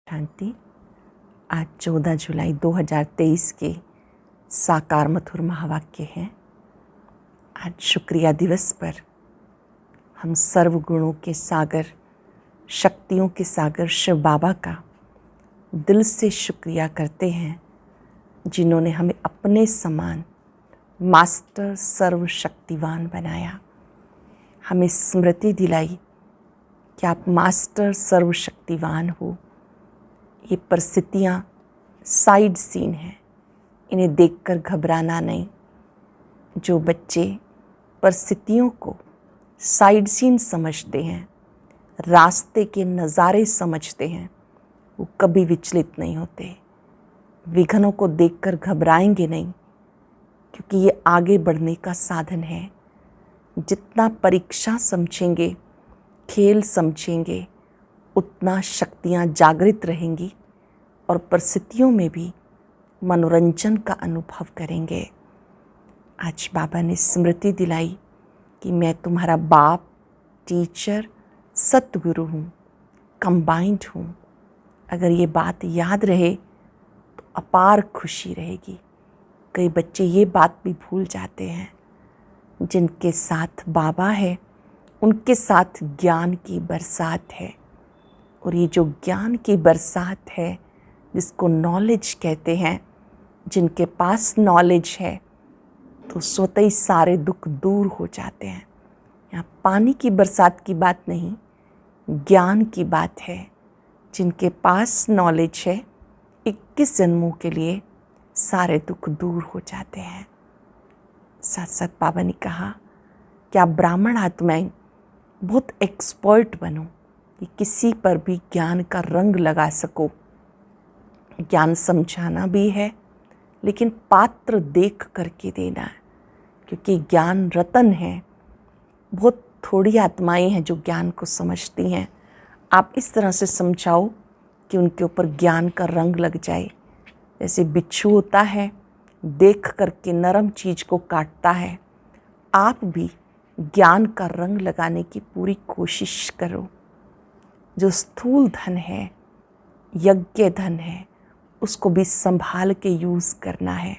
शांति। आज 14 जुलाई 2023 के साकार मधुर महावाक्य हैं। आज शुक्रिया दिवस पर हम सर्वगुणों के सागर, शक्तियों के सागर शिव बाबा का दिल से शुक्रिया करते हैं, जिन्होंने हमें अपने समान मास्टर सर्वशक्तिवान बनाया। हमें स्मृति दिलाई कि आप मास्टर सर्वशक्तिवान हो। ये परिस्थितियाँ साइड सीन हैं, इन्हें देखकर घबराना नहीं। जो बच्चे परिस्थितियों को साइड सीन समझते हैं, रास्ते के नज़ारे समझते हैं, वो कभी विचलित नहीं होते। विघ्नों को देखकर घबराएंगे नहीं, क्योंकि ये आगे बढ़ने का साधन है। जितना परीक्षा समझेंगे, खेल समझेंगे, उतना शक्तियाँ जागृत रहेंगी और परिस्थितियों में भी मनोरंजन का अनुभव करेंगे। आज बाबा ने स्मृति दिलाई कि मैं तुम्हारा बाप, टीचर, सतगुरु हूँ, कंबाइंड हूँ। अगर ये बात याद रहे तो अपार खुशी रहेगी। कई बच्चे ये बात भी भूल जाते हैं। जिनके साथ बाबा है, उनके साथ ज्ञान की बरसात है। और ये जो ज्ञान की बरसात है, जिसको नॉलेज कहते हैं, जिनके पास नॉलेज है तो स्वतः ही सारे दुख दूर हो जाते हैं। यहाँ पानी की बरसात की बात नहीं, ज्ञान की बात है। जिनके पास नॉलेज है, 21 जन्मों के लिए सारे दुख दूर हो जाते हैं। साथ साथ बाबा ने कहा कि आप ब्राह्मण आत्माएं बहुत एक्सपर्ट बनो कि किसी पर भी ज्ञान का रंग लगा सको। ज्ञान समझाना भी है, लेकिन पात्र देख करके देना है, क्योंकि ज्ञान रतन है। बहुत थोड़ी आत्माएं हैं जो ज्ञान को समझती हैं। आप इस तरह से समझाओ कि उनके ऊपर ज्ञान का रंग लग जाए। जैसे बिच्छू होता है, देख करके नरम चीज़ को काटता है। आप भी ज्ञान का रंग लगाने की पूरी कोशिश करो। जो स्थूल धन है, यज्ञ धन है, उसको भी संभाल के यूज़ करना है।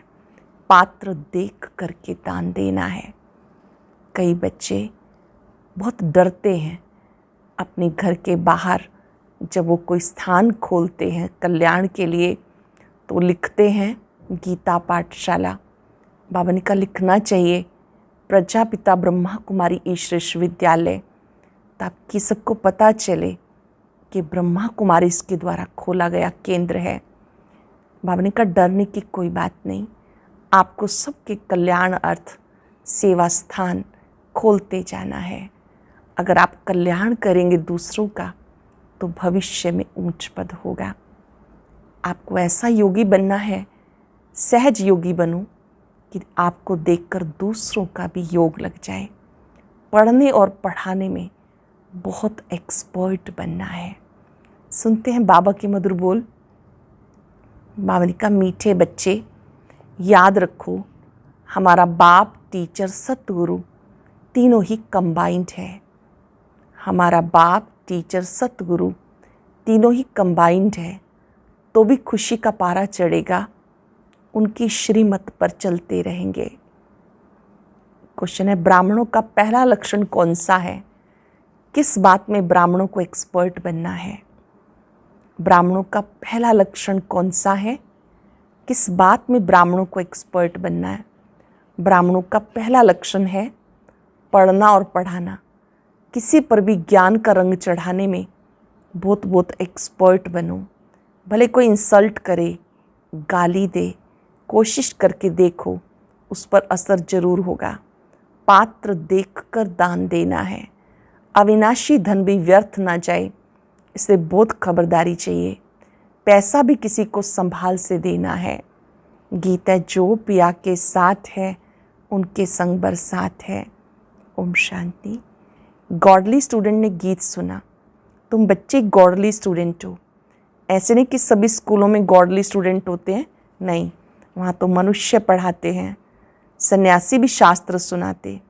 पात्र देख करके दान देना है। कई बच्चे बहुत डरते हैं अपने घर के बाहर। जब वो कोई स्थान खोलते हैं कल्याण के लिए, तो लिखते हैं गीता पाठशाला। बाबा ने कहा लिखना चाहिए प्रजापिता ब्रह्मा कुमारी ईश्वर विश्वविद्यालय, ताकि सबको पता चले कि ब्रह्मा कुमारी इसके द्वारा खोला गया केंद्र है। बाबा ने कहा डरने की कोई बात नहीं, आपको सबके कल्याण अर्थ सेवा स्थान खोलते जाना है। अगर आप कल्याण करेंगे दूसरों का, तो भविष्य में ऊंच पद होगा। आपको ऐसा योगी बनना है, सहज योगी बनो कि आपको देखकर दूसरों का भी योग लग जाए। पढ़ने और पढ़ाने में बहुत एक्सपर्ट बनना है। सुनते हैं बाबा के मधुर बोल। बाबा ने कहा मीठे बच्चे, याद रखो हमारा बाप, टीचर, सतगुरु तीनों ही कंबाइंड है। हमारा बाप, टीचर, सतगुरु तीनों ही कंबाइंड है, तो भी खुशी का पारा चढ़ेगा। उनकी श्रीमत पर चलते रहेंगे। क्वेश्चन है, ब्राह्मणों का पहला लक्षण कौन सा है? किस बात में ब्राह्मणों को एक्सपर्ट बनना है? ब्राह्मणों का पहला लक्षण कौन सा है? किस बात में ब्राह्मणों को एक्सपर्ट बनना है? ब्राह्मणों का पहला लक्षण है पढ़ना और पढ़ाना। किसी पर भी ज्ञान का रंग चढ़ाने में बहुत बहुत एक्सपर्ट बनो। भले कोई इंसल्ट करे, गाली दे, कोशिश करके देखो, उस पर असर जरूर होगा। पात्र देखकर दान देना है। अविनाशी धन भी व्यर्थ ना जाए, इसलिए बहुत खबरदारी चाहिए। पैसा भी किसी को संभाल से देना है। गीता जो पिया के साथ है, उनके संग बरसात है। ओम शांति। गॉडली स्टूडेंट ने गीत सुना। तुम बच्चे गॉडली स्टूडेंट हो। ऐसे नहीं कि सभी स्कूलों में गॉडली स्टूडेंट होते हैं, नहीं, वहाँ तो मनुष्य पढ़ाते हैं। सन्यासी भी शास्त्र सुनाते।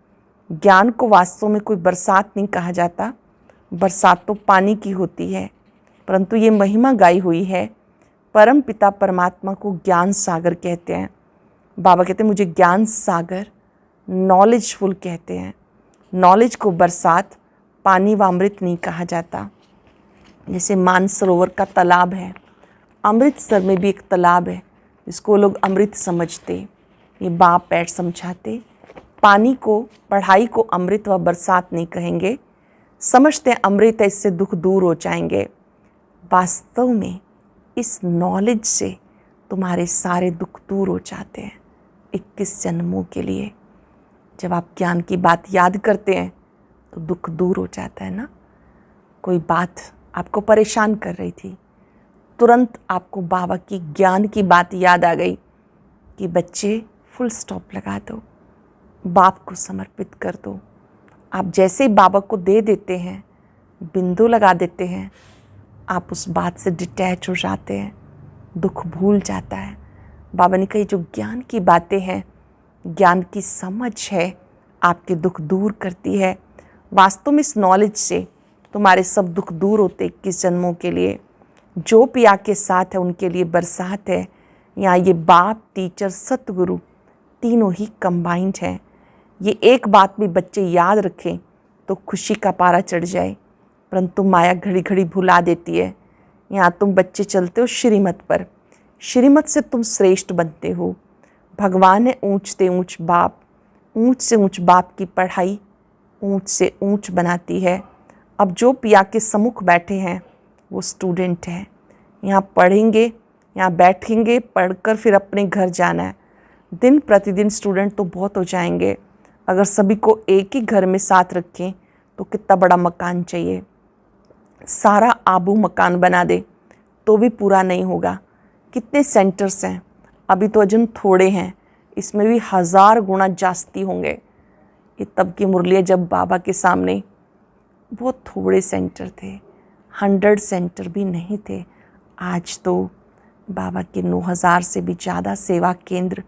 ज्ञान को वास्तव में कोई बरसात नहीं कहा जाता। बरसात तो पानी की होती है, परंतु ये महिमा गाई हुई है। परम पिता परमात्मा को ज्ञान सागर कहते हैं। बाबा कहते हैं मुझे ज्ञान सागर, नॉलेजफुल कहते हैं। नॉलेज को बरसात, पानी व अमृत नहीं कहा जाता। जैसे मानसरोवर का तालाब है, अमृतसर में भी एक तालाब है जिसको लोग अमृत समझते। ये बाप बैठ समझाते। पानी को, पढ़ाई को अमृत व बरसात नहीं कहेंगे। समझते हैं अमृत है, इससे दुख दूर हो जाएंगे। वास्तव में इस नॉलेज से तुम्हारे सारे दुख दूर हो जाते हैं 21 जन्मों के लिए। जब आप ज्ञान की बात याद करते हैं तो दुख दूर हो जाता है ना। कोई बात आपको परेशान कर रही थी, तुरंत आपको बाबा की ज्ञान की बात याद आ गई कि बच्चे फुल स्टॉप लगा दो, बाप को समर्पित कर दो। आप जैसे ही बाबा को दे देते हैं, बिंदु लगा देते हैं, आप उस बात से डिटैच हो जाते हैं, दुख भूल जाता है। बाबा ने कही जो ज्ञान की बातें हैं, ज्ञान की समझ है, आपके दुख दूर करती है। वास्तव में इस नॉलेज से तुम्हारे सब दुख दूर होते 21 जन्मों के लिए। जो पिया के साथ है उनके लिए बरसात है। यहाँ ये बाप, टीचर, सतगुरु तीनों ही कंबाइंड हैं। ये एक बात भी बच्चे याद रखें तो खुशी का पारा चढ़ जाए, परंतु माया घड़ी घड़ी भुला देती है। यहाँ तुम बच्चे चलते हो श्रीमत पर, श्रीमत से तुम श्रेष्ठ बनते हो। भगवान है ऊंच से ऊंच बाप, ऊंच से ऊंच बाप की पढ़ाई ऊंच से ऊंच बनाती है। अब जो पिया के सम्मुख बैठे हैं वो स्टूडेंट हैं। यहाँ पढ़ेंगे, यहाँ बैठेंगे, पढ़कर फिर अपने घर जाना है। दिन प्रतिदिन स्टूडेंट तो बहुत हो जाएंगे। अगर सभी को एक ही घर में साथ रखें तो कितना बड़ा मकान चाहिए। सारा आबू मकान बना दे तो भी पूरा नहीं होगा। कितने सेंटर्स हैं, अभी तो अजन थोड़े हैं, इसमें भी 1000 गुना जास्ती होंगे। ये तब की मुरलियाँ जब बाबा के सामने बहुत थोड़े सेंटर थे, 100 सेंटर भी नहीं थे। आज तो बाबा के 9000 से भी ज़्यादा सेवा केंद्र,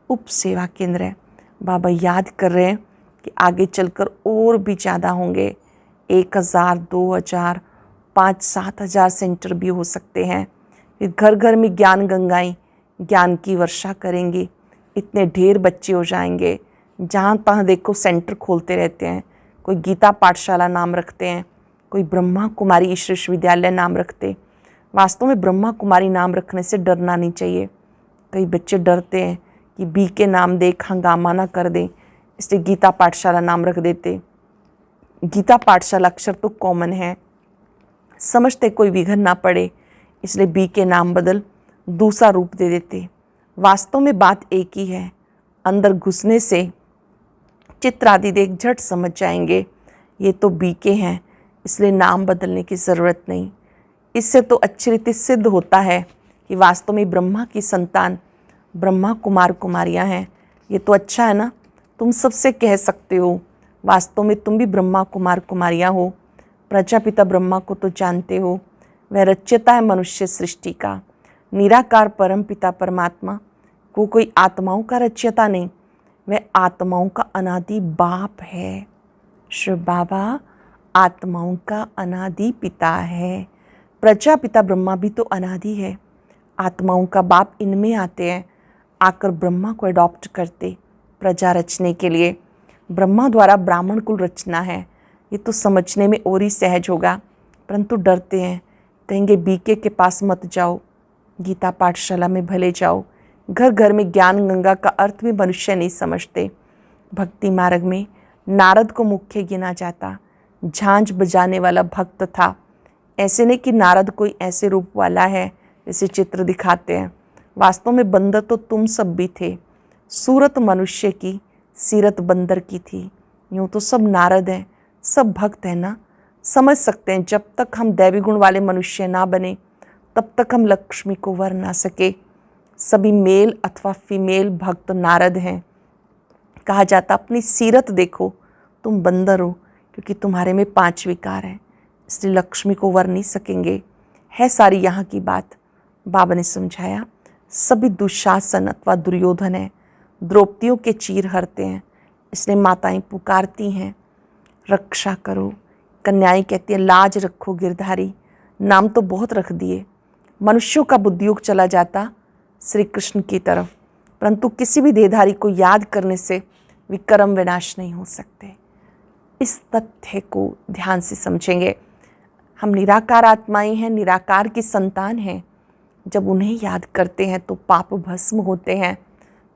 उप सेवा केंद्र है। बाबा याद कर रहे हैं कि आगे चलकर और भी ज़्यादा होंगे। 1000, 2000, 5-7 सेंटर भी हो सकते हैं। फिर घर घर में ज्ञान गंगाएं ज्ञान की वर्षा करेंगी। इतने ढेर बच्चे हो जाएंगे, जहाँ तहाँ देखो सेंटर खोलते रहते हैं। कोई गीता पाठशाला नाम रखते हैं, कोई ब्रह्मा कुमारी ईश्वर विश्वविद्यालय नाम रखते। वास्तव में ब्रह्मा कुमारी नाम रखने से डरना नहीं चाहिए। कई बच्चे डरते हैं कि बी के नाम देख हंगामा ना कर दें, इसलिए गीता पाठशाला नाम रख देते। गीता पाठशाला अक्षर तो कॉमन है, समझते कोई विघन ना पड़े, इसलिए बी के नाम बदल दूसरा रूप दे देते। वास्तव में बात एक ही है। अंदर घुसने से चित्र आदि देख झट समझ जाएंगे ये तो बी के हैं, इसलिए नाम बदलने की ज़रूरत नहीं। इससे तो अच्छी रीति सिद्ध होता है कि वास्तव में ब्रह्मा की संतान ब्रह्मा कुमार कुमारियाँ हैं। ये तो अच्छा है ना, तुम सबसे कह सकते हो वास्तव में तुम भी ब्रह्मा कुमार कुमारियाँ हो। प्रजापिता ब्रह्मा को तो जानते हो, वह रचयिता है मनुष्य सृष्टि का। निराकार परम पिता परमात्मा वो कोई आत्माओं का रचयिता नहीं, वह आत्माओं का अनादि बाप है। श्री बाबा आत्माओं का अनादि पिता है। प्रजापिता ब्रह्मा भी तो अनादि है। आत्माओं का बाप इनमें आते हैं, आकर ब्रह्मा को अडॉप्ट करते प्रजा रचने के लिए। ब्रह्मा द्वारा ब्राह्मण कुल रचना है, ये तो समझने में और ही सहज होगा, परंतु डरते हैं, कहेंगे बीके के पास मत जाओ, गीता पाठशाला में भले जाओ। घर घर में ज्ञान गंगा का अर्थ भी मनुष्य नहीं समझते। भक्ति मार्ग में नारद को मुख्य गिना जाता, झांझ बजाने वाला भक्त था। ऐसे नहीं कि नारद कोई ऐसे रूप वाला है जैसे चित्र दिखाते हैं। वास्तव में बंदर तो तुम सब भी थे। सूरत मनुष्य की, सीरत बंदर की थी। यूँ तो सब नारद हैं, सब भक्त हैं ना। समझ सकते हैं जब तक हम दैवी गुण वाले मनुष्य ना बने तब तक हम लक्ष्मी को वर ना सके। सभी मेल अथवा फीमेल भक्त नारद हैं। कहा जाता अपनी सीरत देखो, तुम बंदर हो, क्योंकि तुम्हारे में 5 विकार हैं, इसलिए लक्ष्मी को वर नहीं सकेंगे। है सारी यहाँ की बात। बाबा ने समझाया सभी दुशासन अथवा दुर्योधन है, द्रौपदियों के चीर हरते हैं, इसलिए माताएं पुकारती हैं रक्षा करो। कन्याएं कहती हैं लाज रखो गिरधारी, नाम तो बहुत रख दिए, मनुष्यों का बुद्धियोग चला जाता श्री कृष्ण की तरफ, परंतु किसी भी देहधारी को याद करने से विक्रम विनाश नहीं हो सकते। इस तथ्य को ध्यान से समझेंगे। हम निराकार आत्माएं हैं, निराकार की संतान हैं। जब उन्हें याद करते हैं तो पाप भस्म होते हैं।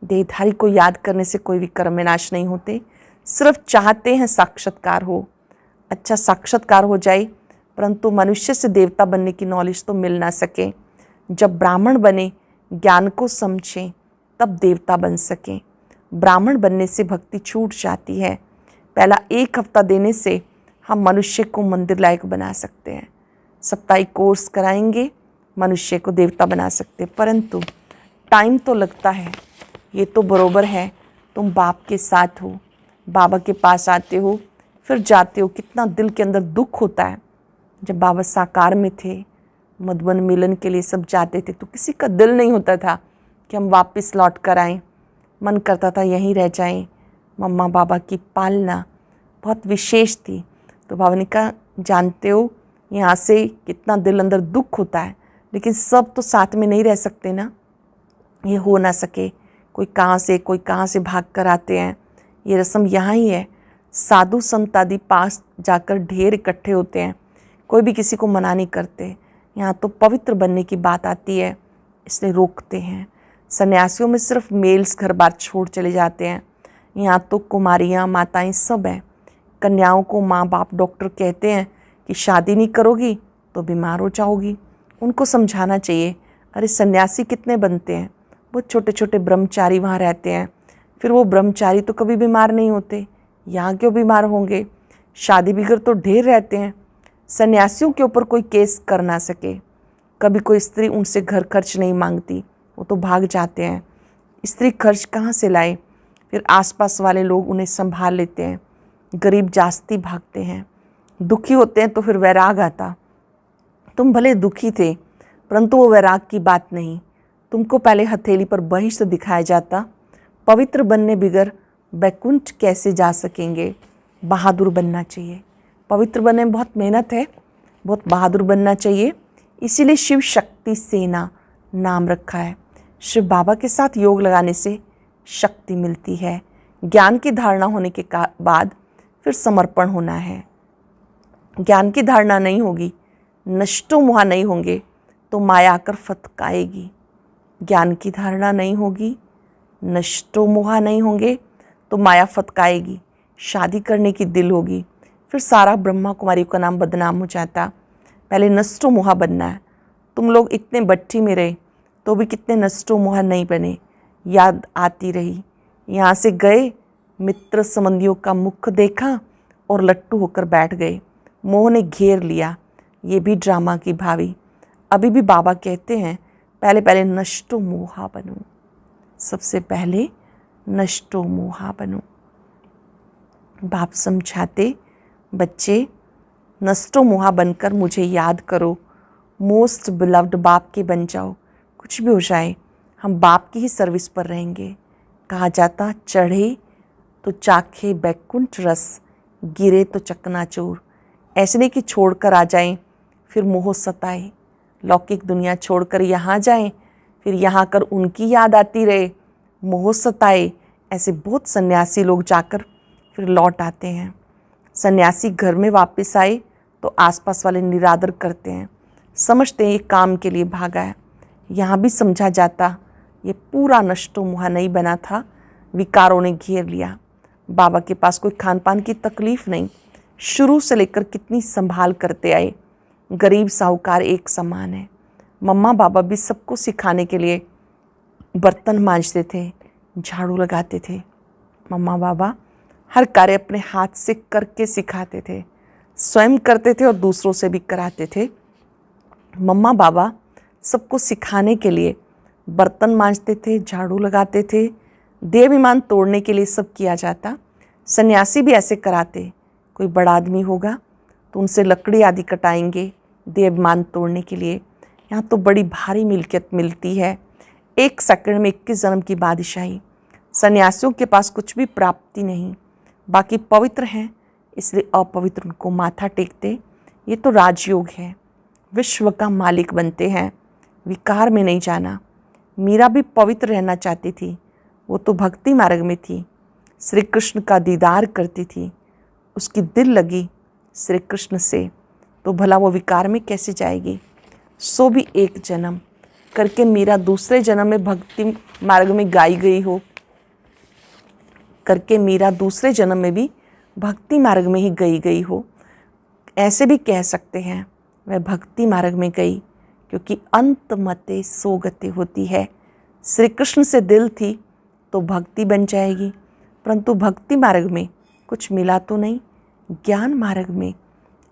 देहधारी को याद करने से कोई विक्रम विनाश नहीं होते। सिर्फ चाहते हैं साक्षात्कार हो, अच्छा साक्षात्कार हो जाए, परंतु मनुष्य से देवता बनने की नॉलेज तो मिल ना सके। जब ब्राह्मण बने, ज्ञान को समझें, तब देवता बन सकें। ब्राह्मण बनने से भक्ति छूट जाती है। पहला 1 हफ्ता देने से हम मनुष्य को मंदिर लायक बना सकते हैं। साप्ताहिक कोर्स कराएंगे, मनुष्य को देवता बना सकते हैं, परंतु टाइम तो लगता है। ये तो बरोबर है, तुम बाप के साथ हो, बाबा के पास आते हो, फिर जाते हो। कितना दिल के अंदर दुख होता है। जब बाबा साकार में थे, मधुबन मिलन के लिए सब जाते थे, तो किसी का दिल नहीं होता था कि हम वापस लौट कर आएँ। मन करता था यहीं रह जाएं। मम्मा बाबा की पालना बहुत विशेष थी। तो बाबा ने कहा, जानते हो यहाँ से कितना दिल अंदर दुख होता है, लेकिन सब तो साथ में नहीं रह सकते ना, ये हो ना सके। कोई कहाँ से भाग कर आते हैं। ये रस्म यहाँ ही है। साधु संत आदि पास जाकर ढेर इकट्ठे होते हैं, कोई भी किसी को मना नहीं करते। यहाँ तो पवित्र बनने की बात आती है, इसलिए रोकते हैं। सन्यासियों में सिर्फ मेल्स घर बार छोड़ चले जाते हैं। यहाँ तो कुमारियाँ माताएं सब हैं। कन्याओं को माँ बाप डॉक्टर कहते हैं कि शादी नहीं करोगी तो बीमार हो जाओगी। उनको समझाना चाहिए, अरे सन्यासी कितने बनते हैं, बहुत छोटे छोटे ब्रह्मचारी वहाँ रहते हैं। फिर वो ब्रह्मचारी तो कभी बीमार नहीं होते, यहाँ क्यों बीमार होंगे। शादी बिगर तो ढेर रहते हैं। सन्यासियों के ऊपर कोई केस कर ना सके। कभी कोई स्त्री उनसे घर खर्च नहीं मांगती, वो तो भाग जाते हैं। स्त्री खर्च कहाँ से लाए। फिर आसपास वाले लोग उन्हें संभाल लेते हैं। गरीब जास्ती भागते हैं। दुखी होते हैं तो फिर वैराग आता। तुम भले दुखी थे, परंतु वो वैराग की बात नहीं। तुमको पहले हथेली पर बहिष्ठ दिखाया जाता। पवित्र बनने बिगर बैकुंठ कैसे जा सकेंगे। बहादुर बनना चाहिए। पवित्र बनने में बहुत मेहनत है, बहुत बहादुर बनना चाहिए। इसीलिए शिव शक्ति सेना नाम रखा है। शिव बाबा के साथ योग लगाने से शक्ति मिलती है। ज्ञान की धारणा होने के बाद फिर समर्पण होना है। ज्ञान की धारणा नहीं होगी, नष्टो मोहा नहीं होंगे तो माया आकर फतकाएगी। ज्ञान की धारणा नहीं होगी, नष्टो मोहा नहीं होंगे तो माया फतकाएगी। शादी करने की दिल होगी, फिर सारा ब्रह्मा कुमारी का नाम बदनाम हो जाता। पहले नष्टो मोहा बनना है। तुम लोग इतने भट्ठी में रहे तो भी कितने नष्टो मोहा नहीं बने। याद आती रही। यहाँ से गए, मित्र संबंधियों का मुख देखा और लट्टू होकर बैठ गए। मोह ने घेर लिया। ये भी ड्रामा की भावी। अभी भी बाबा कहते हैं, पहले पहले नष्टो मोहा बनो। सबसे पहले नष्टो मोहा बनो। बाप समझाते, बच्चे नष्टो मोहा बनकर मुझे याद करो। मोस्ट बिलव्ड बाप के बन जाओ। कुछ भी हो जाए, हम बाप की ही सर्विस पर रहेंगे। कहा जाता, चढ़े तो चाखे बैकुंठ रस, गिरे तो चकनाचूर। ऐसे नहीं कि छोड़कर आ जाएं फिर मोह सताए। लौकिक दुनिया छोड़कर यहाँ जाएं, फिर यहाँ कर उनकी याद आती रहे, मोह सताए। ऐसे बहुत सन्यासी लोग जाकर फिर लौट आते हैं। सन्यासी घर में वापस आए तो आसपास वाले निरादर करते हैं, समझते हैं ये काम के लिए भागा है। यहाँ भी समझा जाता, ये पूरा नष्टो मोहा नहीं बना था, विकारों ने घेर लिया। बाबा के पास कोई खान पान की तकलीफ नहीं। शुरू से लेकर कितनी संभाल करते आए। गरीब साहूकार एक समान है। मम्मा बाबा भी सबको सिखाने के लिए बर्तन मांजते थे, झाड़ू लगाते थे। मम्मा बाबा हर कार्य अपने हाथ से करके सिखाते थे, स्वयं करते थे और दूसरों से भी कराते थे। मम्मा बाबा सबको सिखाने के लिए बर्तन मांजते थे, झाड़ू लगाते थे। देवाभिमान तोड़ने के लिए सब किया जाता। सन्यासी भी ऐसे कराते। कोई बड़ा आदमी होगा तो उनसे लकड़ी आदि कटाएंगे देवाभिमान तोड़ने के लिए। यहाँ तो बड़ी भारी मिल्कियत मिलती है। 1 सेकंड में 21 जन्म की बादशाही। सन्यासियों के पास कुछ भी प्राप्ति नहीं, बाकी पवित्र हैं, इसलिए अपवित्र उनको माथा टेकते। ये तो राजयोग है। विश्व का मालिक बनते हैं। विकार में नहीं जाना। मीरा भी पवित्र रहना चाहती थी, वो तो भक्ति मार्ग में थी, श्री कृष्ण का दीदार करती थी, उसकी दिल लगी श्री कृष्ण से, तो भला वो विकार में कैसे जाएगी। सो भी एक जन्म करके मीरा दूसरे जन्म में भक्ति मार्ग में गाई गई हो, करके मीरा दूसरे जन्म में भी भक्ति मार्ग में ही गई हो। ऐसे भी कह सकते हैं वह भक्ति मार्ग में गई, क्योंकि अंत मते सो गति होती है। श्री कृष्ण से दिल थी तो भक्ति बन जाएगी, परंतु भक्ति मार्ग में कुछ मिला तो नहीं। ज्ञान मार्ग में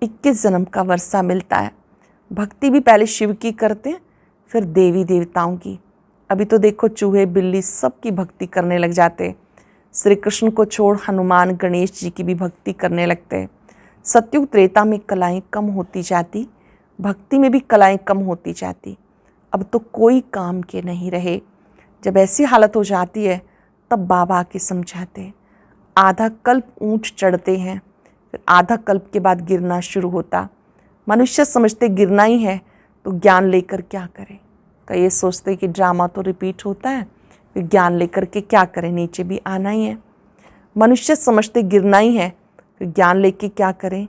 21 जन्म का वर्षा मिलता है। भक्ति भी पहले शिव की करते हैं, फिर देवी देवताओं की। अभी तो देखो चूहे बिल्ली सब की भक्ति करने लग जाते। श्री कृष्ण को छोड़ हनुमान गणेश जी की भी भक्ति करने लगते। सतयुग त्रेता में कलाएं कम होती जाती, भक्ति में भी कलाएं कम होती जाती। अब तो कोई काम के नहीं रहे। जब ऐसी हालत हो जाती है तब बाबा आके समझाते। आधा कल्प ऊंट चढ़ते हैं, फिर आधा कल्प के बाद गिरना शुरू होता। मनुष्य समझते गिरना ही है तो ज्ञान लेकर क्या करें। कई ये सोचते कि ड्रामा तो रिपीट होता है, फिर ज्ञान लेकर के क्या करें, नीचे भी आना ही है। मनुष्य समझते गिरना ही है, फिर ज्ञान लेके क्या करें।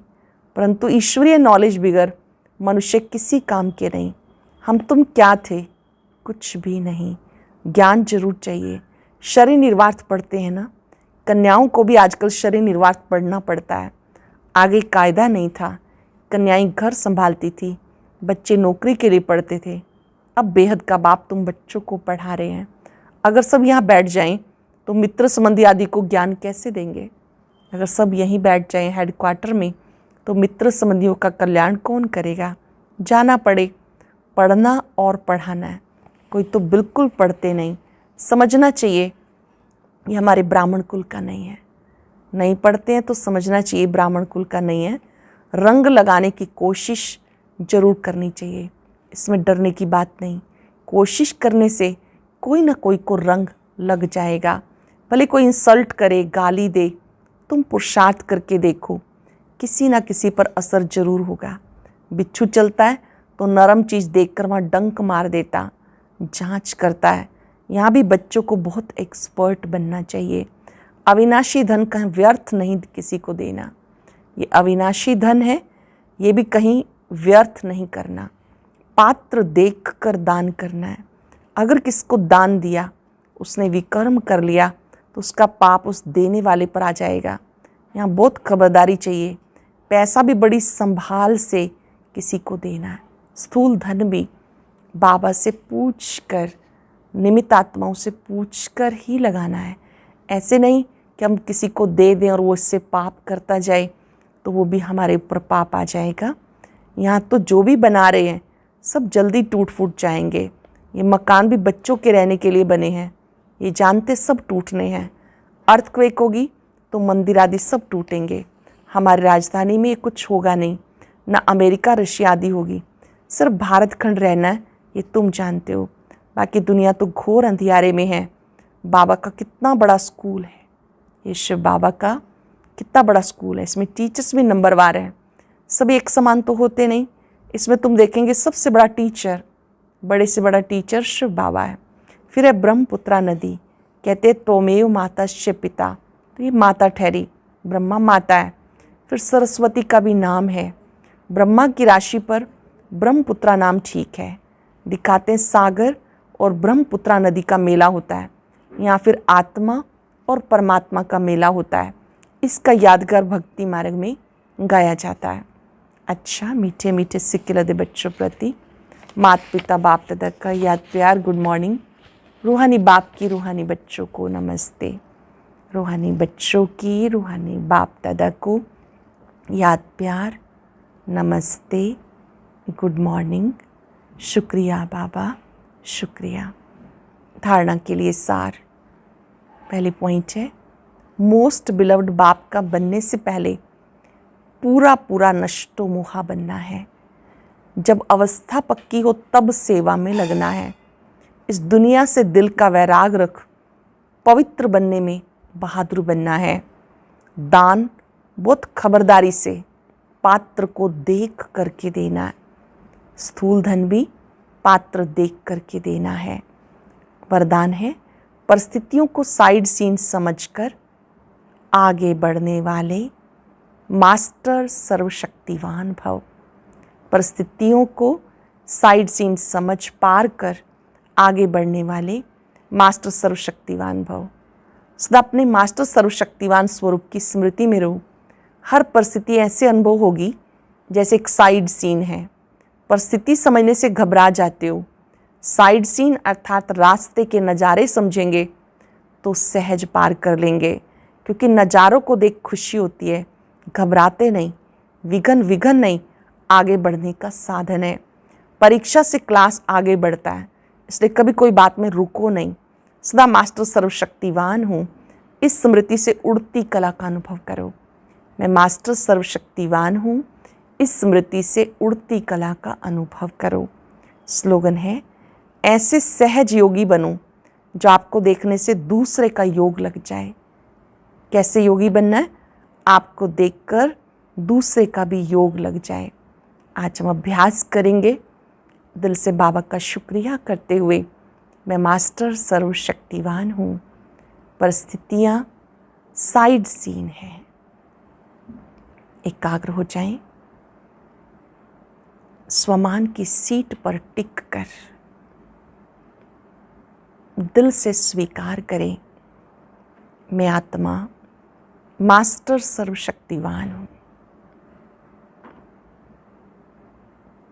परंतु ईश्वरीय नॉलेज बिगर मनुष्य किसी काम के नहीं। हम तुम क्या थे, कुछ भी नहीं। ज्ञान जरूर चाहिए। शरीर निर्वार्थ पढ़ते हैं ना, कन्याओं को भी आजकल शरीर निर्वार्थ पढ़ना पड़ता है। आगे कायदा नहीं था, कन्याएं घर संभालती थी, बच्चे नौकरी के लिए पढ़ते थे। अब बेहद का बाप तुम बच्चों को पढ़ा रहे हैं। अगर सब यहाँ बैठ जाएं तो मित्र संबंधी आदि को ज्ञान कैसे देंगे। अगर सब यहीं बैठ जाएं हेडक्वार्टर में तो मित्र संबंधियों का कल्याण कौन करेगा। जाना पड़े, पढ़ना और पढ़ाना है। कोई तो बिल्कुल पढ़ते नहीं। समझना चाहिए ये हमारे ब्राह्मण कुल का नहीं है। नहीं पढ़ते हैं तो समझना चाहिए ब्राह्मण कुल का नहीं है। रंग लगाने की कोशिश जरूर करनी चाहिए, इसमें डरने की बात नहीं। कोशिश करने से कोई ना कोई को रंग लग जाएगा। भले कोई इंसल्ट करे, गाली दे, तुम पुरुषार्थ करके देखो, किसी ना किसी पर असर जरूर होगा। बिच्छू चलता है तो नरम चीज़ देखकर वहाँ डंक मार देता, जांच करता है। यहाँ भी बच्चों को बहुत एक्सपर्ट बनना चाहिए। अविनाशी धन कहीं व्यर्थ नहीं किसी को देना। ये अविनाशी धन है, ये भी कहीं व्यर्थ नहीं करना। पात्र देख कर दान करना है। अगर किसको दान दिया, उसने विकर्म कर लिया तो उसका पाप उस देने वाले पर आ जाएगा। यहाँ बहुत खबरदारी चाहिए। पैसा भी बड़ी संभाल से किसी को देना है। स्थूल धन भी बाबा से पूछ कर, निमित्त आत्माओं से पूछ कर ही लगाना है। ऐसे नहीं कि हम किसी को दे दें और वो इससे पाप करता जाए तो वो भी हमारे ऊपर पाप आ जाएगा। यहाँ तो जो भी बना रहे हैं सब जल्दी टूट फूट जाएंगे। ये मकान भी बच्चों के रहने के लिए बने हैं, ये जानते सब टूटने हैं। अर्थक्वेक होगी तो मंदिर आदि सब टूटेंगे। हमारी राजधानी में ये कुछ होगा नहीं, ना अमेरिका रशिया आदि होगी। सिर्फ भारत खंड रहना है, ये तुम जानते हो। बाकी दुनिया तो घोर अंधियारे में है। बाबा का कितना बड़ा स्कूल है, ये शिव बाबा का कितना बड़ा स्कूल है। इसमें टीचर्स भी नंबरवार हैं। सब एक समान तो होते नहीं। इसमें तुम देखेंगे सबसे बड़ा टीचर, बड़े से बड़ा टीचर शिव बाबा है। फिर है ब्रह्मपुत्रा नदी, कहते त्वमेव माताश्च पिता, तो ये माता ठहरी, ब्रह्मा माता है। फिर सरस्वती का भी नाम है। ब्रह्मा की राशि पर ब्रह्मपुत्रा नाम ठीक है। दिखाते हैं सागर और ब्रह्मपुत्रा नदी का मेला होता है। यहाँ फिर आत्मा और परमात्मा का मेला होता है। इसका यादगार भक्ति मार्ग में गाया जाता है। अच्छा, मीठे मीठे सिक्के लदे बच्चों प्रति माता पिता बाप दादा का याद प्यार गुड मॉर्निंग। रूहानी बाप की रूहानी बच्चों को नमस्ते। रूहानी बच्चों की रूहानी बाप दादा को याद प्यार नमस्ते, गुड मॉर्निंग, शुक्रिया बाबा, शुक्रिया। धारणा के लिए सार। पहली पॉइंट है, मोस्ट बिलव्ड बाप का बनने से पहले पूरा पूरा नष्टो मुहा बनना है। जब अवस्था पक्की हो तब सेवा में लगना है। इस दुनिया से दिल का वैराग रख, पवित्र बनने में बहादुर बनना है। दान बहुत खबरदारी से पात्र को देख करके देना है। स्थूल धन भी पात्र देख करके देना है। वरदान है, परिस्थितियों को साइड सीन समझकर आगे बढ़ने वाले मास्टर सर्वशक्तिवान भव। परिस्थितियों को साइड सीन समझ पार कर आगे बढ़ने वाले मास्टर सर्वशक्तिवान भव। सदा अपने मास्टर सर्वशक्तिवान स्वरूप की स्मृति में रहो। हर परिस्थिति ऐसे अनुभव होगी जैसे एक साइड सीन है। परिस्थिति समझने से घबरा जाते हो, साइड सीन अर्थात रास्ते के नज़ारे समझेंगे तो सहज पार कर लेंगे, क्योंकि नज़ारों को देख खुशी होती है। घबराते नहीं, विघन नहीं, आगे बढ़ने का साधन है। परीक्षा से क्लास आगे बढ़ता है, इसलिए कभी कोई बात में रुको नहीं। सदा मास्टर सर्वशक्तिवान हूँ, इस स्मृति से उड़ती कला का अनुभव करो। मैं मास्टर सर्वशक्तिवान हूँ, इस स्मृति से उड़ती कला का अनुभव करो। स्लोगन है, ऐसे सहज योगी बनो जो आपको देखने से दूसरे का योग लग जाए। कैसे योगी बनना है? आपको देखकर दूसरे का भी योग लग जाए। आज हम अभ्यास करेंगे। दिल से बाबा का शुक्रिया करते हुए, मैं मास्टर सर्वशक्तिवान हूँ, परिस्थितियाँ साइड सीन है। एकाग्र हो जाएं, स्वमान की सीट पर टिक कर दिल से स्वीकार करें, मैं आत्मा मास्टर सर्वशक्तिवान हूँ।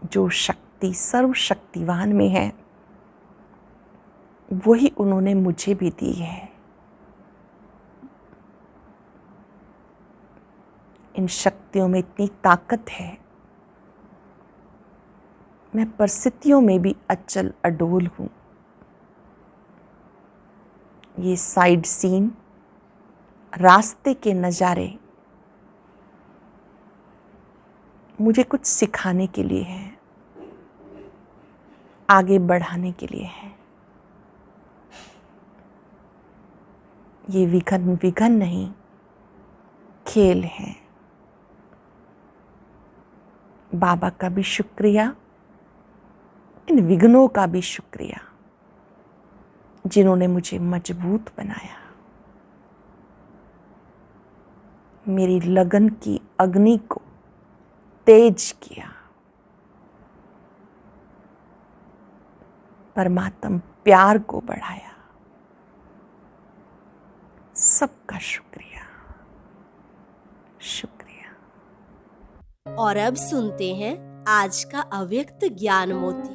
जो शक्ति सर्वशक्तिवान में है वही उन्होंने मुझे भी दी है। इन शक्तियों में इतनी ताकत है, मैं परिस्थितियों में भी अचल अडोल हूँ। ये साइड सीन, रास्ते के नज़ारे मुझे कुछ सिखाने के लिए है, आगे बढ़ाने के लिए है। ये विघन नहीं, खेल है। बाबा का भी शुक्रिया, इन विघ्नों का भी शुक्रिया जिन्होंने मुझे मजबूत बनाया, मेरी लगन की अग्नि को तेज किया। परमात्मा प्यार को बढ़ाया। सबका शुक्रिया, शुक्रिया। और अब सुनते हैं आज का अव्यक्त ज्ञान मोती।